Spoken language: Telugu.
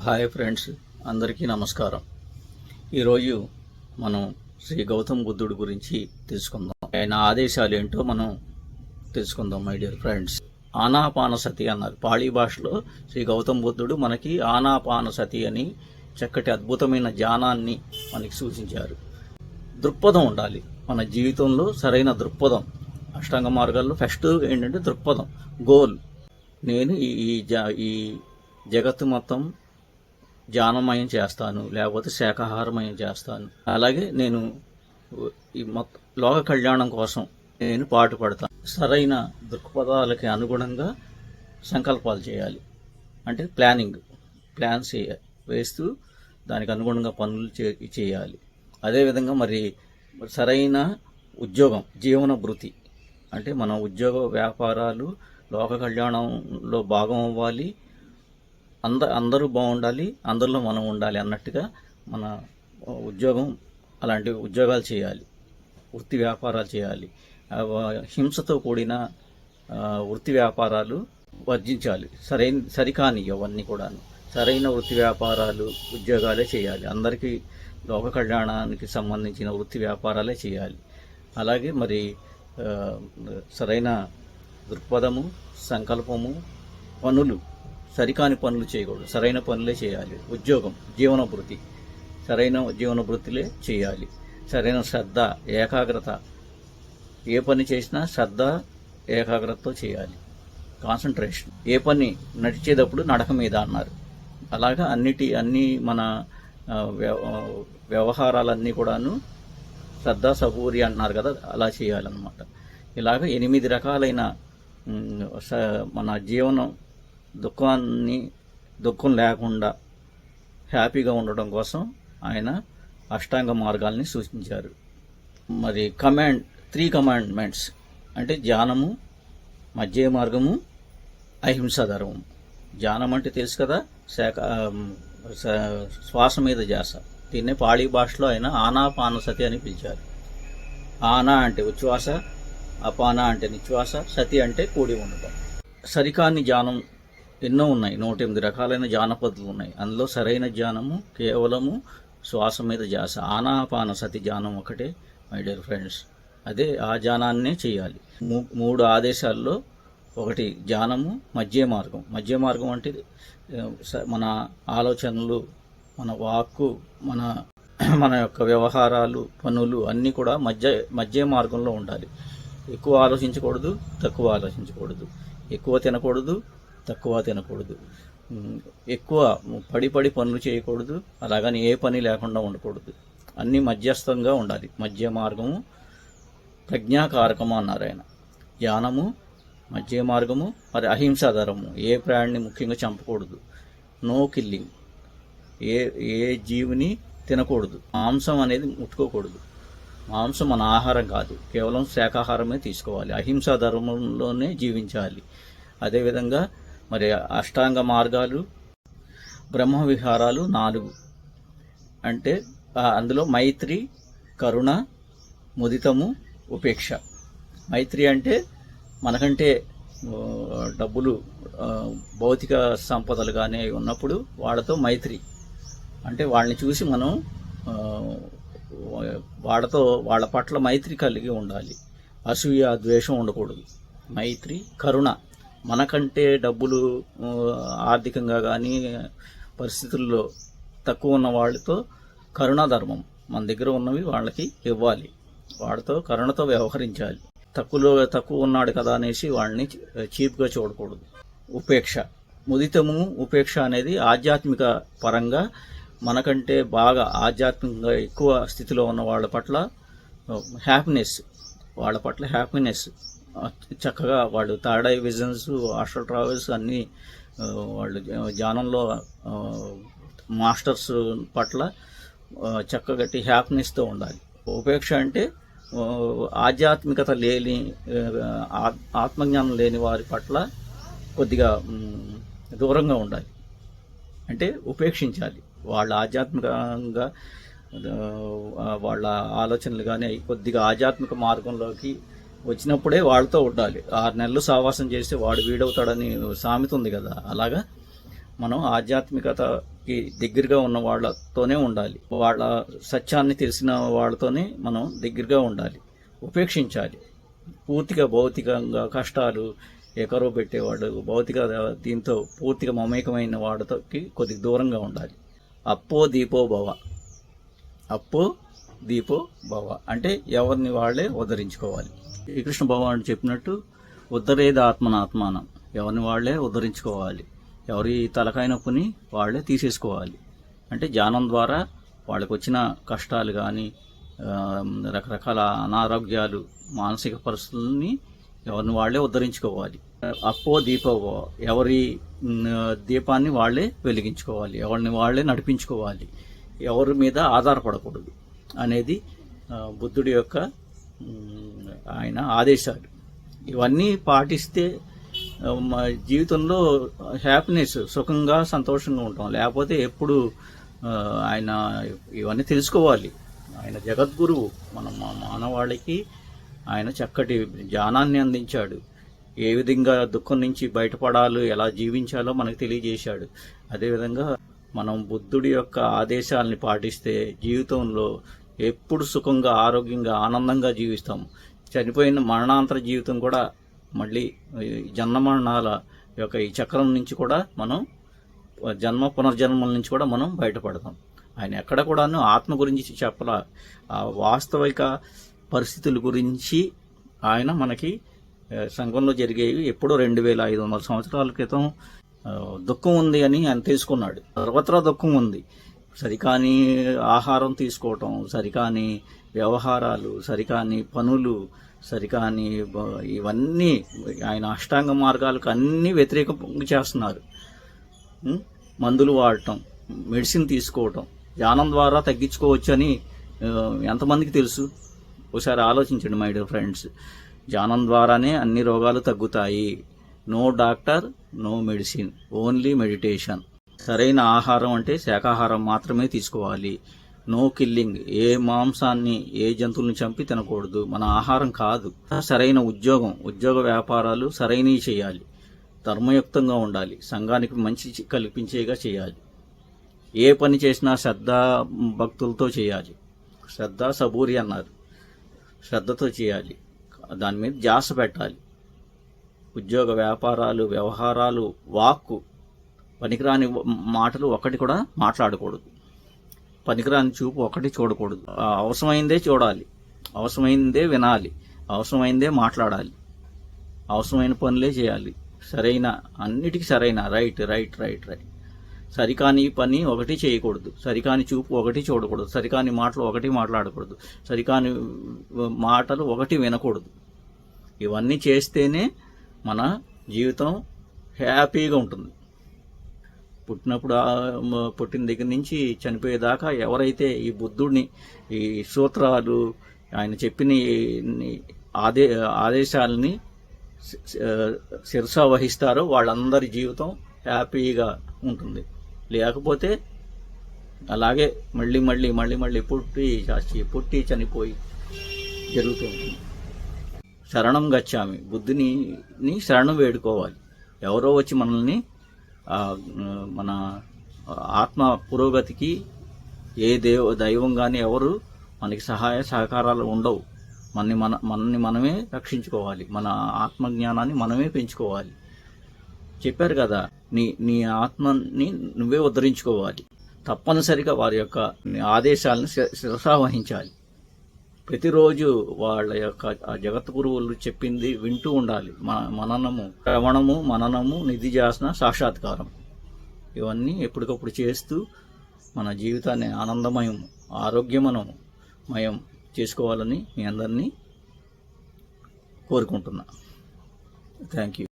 హాయ్ ఫ్రెండ్స్, అందరికీ నమస్కారం. ఈరోజు మనం శ్రీ గౌతమ్ బుద్ధుడి గురించి తెలుసుకుందాం. ఆయన ఆదేశాలు ఏంటో మనం తెలుసుకుందాం మై డియర్ ఫ్రెండ్స్. ఆనాపానసతి అన్నారు. పాళీ భాషలో శ్రీ గౌతమ్ బుద్ధుడు మనకి ఆనాపానసతి అని చక్కటి అద్భుతమైన ధ్యానాన్ని మనకి సూచించారు. దృక్పథం ఉండాలి మన జీవితంలో, సరైన దృక్పథం. అష్టాంగ మార్గాల్లో ఫస్ట్ ఏంటంటే దృక్పథం, గోల్. నేను ఈ జగత్తు మొత్తం ధ్యానమయం చేస్తాను, లేకపోతే శాకాహారమయం చేస్తాను. అలాగే నేను ఈ మొత్తం లోక కళ్యాణం కోసం నేను పాటుపడతాను. సరైన దృక్పథాలకి అనుగుణంగా సంకల్పాలు చేయాలి. అంటే ప్లాన్స్ వేస్తూ దానికి అనుగుణంగా పనులు చేయాలి. అదేవిధంగా మరి సరైన ఉద్యోగం, జీవన భృతి. అంటే మన ఉద్యోగ వ్యాపారాలు లోక కళ్యాణంలో భాగం అవ్వాలి. అందరూ బాగుండాలి, అందరిలో మనం ఉండాలి అన్నట్టుగా మన ఉద్యోగం, అలాంటి ఉద్యోగాలు చేయాలి, వృత్తి వ్యాపారాలు చేయాలి. హింసతో కూడిన వృత్తి వ్యాపారాలు వర్జించాలి. సరికాని అవన్నీ కూడా సరైన వృత్తి వ్యాపారాలు, ఉద్యోగాలే చేయాలి. అందరికీ లోక కళ్యాణానికి సంబంధించిన వృత్తి వ్యాపారాలే చేయాలి. అలాగే మరి సరైన దృక్పథము, సంకల్పము, పనులు, సరికాని పనులు చేయకూడదు, సరైన పనులే చేయాలి. ఉద్యోగం, జీవన భృతి, సరైన జీవన భృతిలే చేయాలి. సరైన శ్రద్ధ, ఏకాగ్రత. ఏ పని చేసినా శ్రద్ధ, ఏకాగ్రతతో చేయాలి. కాన్సన్ట్రేషన్. ఏ పని నడిచేటప్పుడు నడక మీద అన్నారు. అలాగా అన్ని మన వ్యవహారాలన్నీ కూడాను శ్రద్ధ సబూరి అంటున్నారు కదా, అలా చేయాలన్నమాట. ఇలాగ 8 రకాలైన మన జీవనం దుఃఖం లేకుండా హ్యాపీగా ఉండడం కోసం ఆయన అష్టాంగ మార్గాల్ని సూచించారు. మరి 3 కమాండ్మెంట్స్ అంటే ధ్యానము, మధ్య మార్గము, అహింసా ధర్మము. ధ్యానం అంటే తెలుసు కదా, శ్వాస మీద ధ్యాస. దీన్నే పాళీ భాషలో ఆయన ఆనాపానసతి అని పిలిచారు. ఆనా అంటే ఉచ్ఛ్వాస, అపాన అంటే నిశ్వాస, సతి అంటే కూడి ఉండటం. సరికాని ధ్యానం ఎన్నో ఉన్నాయి. 108 రకాలైన ధ్యాన పద్ధతులు ఉన్నాయి. అందులో సరైన ధ్యానము కేవలము శ్వాస మీద ధ్యాస, ఆనాపానసతి ధ్యానం ఒకటే మై డియర్ ఫ్రెండ్స్. అదే ఆ ధ్యానాన్నే చేయాలి. 3 ఆదేశాల్లో ఒకటి ధ్యానము, మధ్య మార్గం. మధ్య మార్గం అంటే మన ఆలోచనలు, మన వాక్కు, మన యొక్క వ్యవహారాలు, పనులు అన్నీ కూడా మధ్య మార్గంలో ఉండాలి. ఎక్కువ ఆలోచించకూడదు, తక్కువ ఆలోచించకూడదు. ఎక్కువ తినకూడదు, తక్కువ తినకూడదు. ఎక్కువ పడి పనులు చేయకూడదు, అలాగని ఏ పని లేకుండా ఉండకూడదు. అన్నీ మధ్యస్థంగా ఉండాలి. మధ్య మార్గము ప్రజ్ఞాకారకము అన్నారు ఆయన. ధ్యానము, మధ్య మార్గము, మరి అహింసాధరము. ఏ ప్రాణిని ముఖ్యంగా చంపకూడదు. No killing. ఏ జీవిని తినకూడదు. మాంసం అనేది ముట్టుకోకూడదు. మాంసం మన ఆహారం కాదు, కేవలం శాకాహారమే తీసుకోవాలి. అహింసా ధర్మంలోనే జీవించాలి. అదేవిధంగా మరి అష్టాంగ మార్గాలు, బ్రహ్మ విహారాలు 4. అంటే అందులో మైత్రి, కరుణ, ముదితము, ఉపేక్ష. మైత్రి అంటే మనకంటే డబ్బులు, భౌతిక సంపదలు కానీ ఉన్నప్పుడు వాళ్ళతో మైత్రి అంటే వాళ్ళని చూసి మనం వాళ్ళ పట్ల మైత్రి కలిగి ఉండాలి. అసూయ, ద్వేషం ఉండకూడదు. మైత్రి, కరుణ. మనకంటే డబ్బులు ఆర్థికంగా కానీ పరిస్థితుల్లో తక్కువ ఉన్న వాళ్ళతో కరుణా ధర్మం. మన దగ్గర ఉన్నవి వాళ్ళకి ఇవ్వాలి. వాడితో కరుణతో వ్యవహరించాలి. తక్కువ ఉన్నాడు కదా అనేసి వాళ్ళని చీప్గా చూడకూడదు. ఉపేక్ష. ముదితము, ఉపేక్ష అనేది ఆధ్యాత్మిక పరంగా మనకంటే బాగా ఆధ్యాత్మికంగా ఎక్కువ స్థితిలో ఉన్న వాళ్ళ పట్ల హ్యాపీనెస్. చక్కగా వాళ్ళు third I visions, astral travels అన్నీ వాళ్ళు ధ్యానంలో మాస్టర్స్ పట్ల చక్కగట్టి హ్యాపీనెస్తో ఉండాలి. ఉపేక్ష అంటే ఆధ్యాత్మికత లేని, ఆత్మజ్ఞానం లేని వారి పట్ల కొద్దిగా దూరంగా ఉండాలి. అంటే ఉపేక్షించాలి. వాళ్ళ ఆధ్యాత్మికంగా వాళ్ళ ఆలోచనలు కానీ కొద్దిగా ఆధ్యాత్మిక మార్గంలోకి వచ్చినప్పుడే వాళ్ళతో ఉండాలి. 6 నెలలు సావాసం చేస్తే వాడు వీడవుతాడని సామెత ఉంది కదా, అలాగా మనం ఆధ్యాత్మికత కి దగ్గరగా ఉన్న వాళ్ళతోనే ఉండాలి. వాళ్ళ సత్యాన్ని తెలిసిన వాళ్ళతోనే మనం దగ్గరగా ఉండాలి. ఉపేక్షించాలి. పూర్తిగా భౌతికంగా కష్టాలు ఎకరో పెట్టేవాడు భౌతిక దీంతో పూర్తిగా మమేకమైన వాడితోకి కొద్దిగా దూరంగా ఉండాలి. అప్పో దీపో భవ, అప్పో దీపో భవ అంటే ఎవరిని వాళ్ళే ఉద్ధరించుకోవాలి. శ్రీకృష్ణ భగవానుడు చెప్పినట్టు ఉద్ధరేద ఆత్మనాత్మానం, ఎవరిని వాళ్ళే ఉద్ధరించుకోవాలి. ఎవరి తలకాయ నొప్పిని వాళ్ళే తీసేసుకోవాలి. అంటే ధ్యానం ద్వారా వాళ్ళకు వచ్చిన కష్టాలు కానీ రకరకాల అనారోగ్యాలు మానసిక పరిస్థితుల్ని ఎవరిని వాళ్ళే ఉద్ధరించుకోవాలి. అప్పో దీపో ఎవరి దీపాన్ని వాళ్ళే వెలిగించుకోవాలి, ఎవరిని వాళ్ళే నడిపించుకోవాలి, ఎవరి మీద ఆధారపడకూడదు అనేది బుద్ధుడి యొక్క ఆయన ఆదేశాలు. ఇవన్నీ పాటిస్తే జీవితంలో హ్యాపీనెస్, సుఖంగా సంతోషంగా ఉంటాం. లేకపోతే ఎప్పుడు ఆయన ఇవన్నీ తెలుసుకోవాలి. ఆయన జగద్గురువు, మనం మానవాళికి ఆయన చక్కటి జ్ఞానాన్ని అందించాడు. ఏ విధంగా దుఃఖం నుంచి బయటపడాలో, ఎలా జీవించాలో మనకు తెలియజేశాడు. అదేవిధంగా మనం బుద్ధుడి యొక్క ఆదేశాలని పాటిస్తే జీవితంలో ఎప్పుడు సుఖంగా, ఆరోగ్యంగా, ఆనందంగా జీవిస్తాం. చనిపోయిన మరణాంతర జీవితం కూడా మళ్ళీ జన్మమరణాల యొక్క ఈ చక్రం నుంచి కూడా మనం పునర్జన్మల నుంచి కూడా మనం బయటపడతాం. ఆయన ఎక్కడ కూడాను ఆత్మ గురించి చెప్పలా, ఆ వాస్తవిక పరిస్థితుల గురించి ఆయన మనకి సంఘంలో జరిగేవి ఎప్పుడో 2500 సంవత్సరాల క్రితం దుఃఖం ఉంది అని ఆయన తెలుసుకున్నాడు. సర్వత్రా దుఃఖం ఉంది. సరికాని ఆహారం తీసుకోవటం, సరికాని వ్యవహారాలు, సరికాని పనులు, సరికాని ఇవన్నీ ఆయన అష్టాంగ మార్గాలకు అన్నీ వ్యతిరేకంగా చేస్తున్నారు. మందులు వాడటం, మెడిసిన్ తీసుకోవటం, ధ్యానం ద్వారా తగ్గించుకోవచ్చని ఎంతమందికి తెలుసు? ఒకసారి ఆలోచించండి మై డియర్ ఫ్రెండ్స్. ధ్యానం ద్వారానే అన్ని రోగాలు తగ్గుతాయి. No doctor, no medicine, only meditation. సరైన ఆహారం అంటే శాకాహారం మాత్రమే తీసుకోవాలి. నో కిల్లింగ్, ఏ మాంసాన్ని, ఏ జంతువుల్ని చంపి తినకూడదు, మన ఆహారం కాదు. సరైన ఉద్యోగ వ్యాపారాలు సరైనవి చేయాలి. ధర్మయుక్తంగా ఉండాలి. సంఘానికి మంచి కల్పించేగా చేయాలి. ఏ పని చేసినా శ్రద్ధ భక్తులతో చేయాలి. శ్రద్ధ సబూరి అన్నారు. శ్రద్ధతో చేయాలి, దాని మీద ధ్యాస పెట్టాలి. ఉద్యోగ వ్యాపారాలు, వ్యవహారాలు, వాక్కు, పనికిరాని మాటలు ఒకటి కూడా మాట్లాడకూడదు. పనికిరాని చూపు ఒకటి చూడకూడదు. అవసరమైందే చూడాలి, అవసరమైందే వినాలి, అవసరమైందే మాట్లాడాలి, అవసరమైన పనులే చేయాలి. అన్నిటికీ సరైన రైట్. సరికాని పని ఒకటి చేయకూడదు, సరికాని చూపు ఒకటి చూడకూడదు, సరికాని మాటలు ఒకటి మాట్లాడకూడదు, సరికాని మాటలు ఒకటి వినకూడదు. ఇవన్నీ చేస్తేనే మన జీవితం హ్యాపీగా ఉంటుంది. పుట్టిన దగ్గర నుంచి చనిపోయేదాకా ఎవరైతే ఈ బుద్ధుడిని, ఈ సూత్రాలు, ఆయన చెప్పిన ఆదేశాలని శిరసా వహిస్తారో వాళ్ళందరి జీవితం హ్యాపీగా ఉంటుంది. లేకపోతే అలాగే మళ్ళీ పుట్టి చనిపోయి జరుగుతుంది. శరణం గచ్చామి, బుద్ధుని శరణం వేడుకోవాలి. ఎవరో వచ్చి మనల్ని మన ఆత్మ పురోగతికి ఏ దైవం కానీ ఎవరు మనకి సహాయ సహకారాలు ఉండవు. మనల్ని మనమే రక్షించుకోవాలి. మన ఆత్మజ్ఞానాన్ని మనమే పెంచుకోవాలి. చెప్పారు కదా, నీ ఆత్మని నువ్వే ఉద్ధరించుకోవాలి. తప్పనిసరిగా వారి యొక్క ఆదేశాలను శిరసా వహించాలి. ప్రతిరోజు వాళ్ళ యొక్క జగద్గురువులు చెప్పింది వింటూ ఉండాలి. శ్రవణము, మననము, నిధిధ్యాసన, సాక్షాత్కారం, ఇవన్నీ ఎప్పటికప్పుడు చేస్తూ మన జీవితాన్ని ఆనందమయం, ఆరోగ్యమయం చేసుకోవాలని మీ అందరినీ కోరుకుంటున్నా. Thank you.